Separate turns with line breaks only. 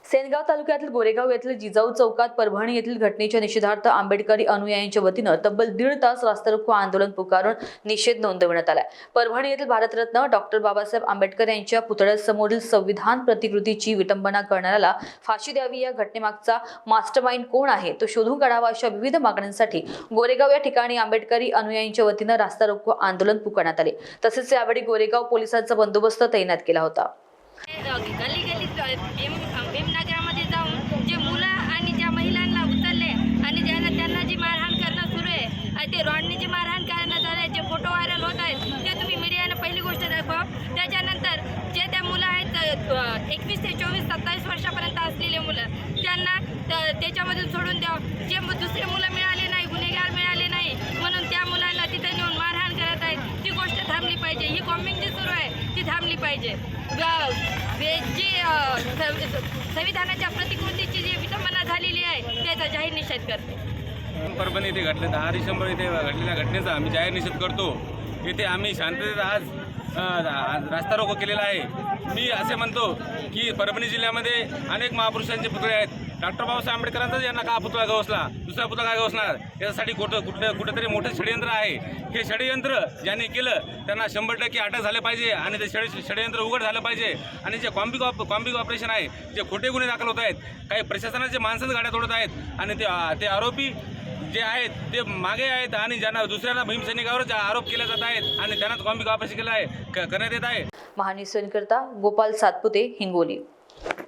सेनगाव तालुक्यातील गोरेगाव येथील जिजाऊ चौकात परभणी येथील घटनेच्या निषेधार्थ आंबेडकरी अनुयायांच्या वतीनं तब्बल 1.5 तास रास्तारोको आंदोलन पुकारून निषेध नोंदवण्यात आलाय। परभणी येथील भारतरत्न डॉक्टर बाबासाहेब आंबेडकर यांच्या पुतळ्यासमोरील संविधान प्रतिकृतीची विटंबना करणाऱ्याला फाशी द्यावी, या घटनेमागचा मास्टरमाइंड कोण आहे तो शोधून काढावा, अशा विविध मागण्यांसाठी गोरेगाव या ठिकाणी आंबेडकरी अनुयायांच्या वतीनं रास्तारोको आंदोलन पुकारण्यात आले। तसेच यावेळी गोरेगाव पोलिसांचा बंदोबस्त तैनात केला होता।
भीमनगरामध्ये जाऊन जे मुलं आणि ज्या महिलांना उचलले आणि त्यांना जी मारहाण करणं सुरू आहे, ते रॉडनी जी मारहाण करण्यात आले, जे फोटो व्हायरल होत आहेत ते तुम्ही मीडियानं पहिली गोष्ट दाखवा। त्याच्यानंतर जे त्या मुलं आहेत 21 ते 24 27 वर्षापर्यंत असलेले मुलं, त्यांना त्याच्यामधून सोडून द्यावं। जे दुसरे मुलं मिळाले नाही, गुन्हेगार मिळाले नाही म्हणून त्या मुलांना तिथे नेऊन मारहाण करत आहेत, ती गोष्ट थांबली पाहिजे। ही कॉमिंग जी सुरू आहे ती थांबली पाहिजे। जी संविधानाच्या प्रतिकृतीची जी विटंबना झालेली आहे त्याचा जाहीर निषेध करते।
परभणी येथे घडले 10 डिसेंबर येथे घडलेल्या घटनेचा आम्ही जाहीर निषेध करतो। येथे आम्ही शांततेत आज रास्ता रोको केलेला आहे। मी असे म्हणतो की परभणी जिल्ह्यामध्ये अनेक महापुरुषांचे पुतळे आहेत। डॉक्टर बाबासाहेब आंबेडकरांचा यांना का पुतळा गवसला, दुसरा पुतळा काय गवसणार, याच्यासाठी कुठेतरी मोठे षडयंत्र आहे। हे षडयंत्र ज्यांनी केलं त्यांना 100% अटक झाले पाहिजे आणि ते षडयंत्र उघड झालं पाहिजे। आणि जे कॉम्बिंग ऑपरेशन आहे, जे खोटे गुन्हे दाखल होत आहेत, काही प्रशासनाचे माणसंच गाड्या तोडत आहेत आणि ते आरोपी जे आहेत ते मागे आहेत आणि ज्यांना दुसऱ्यांना भीमसैनिकावर आरोप केले जात आहेत आणि त्यांना कॉम्बिंग ऑपरेशन केलं आहे करण्यात येत आहे।
महान्यूज करता गोपाल सातपुते, हिंगोली।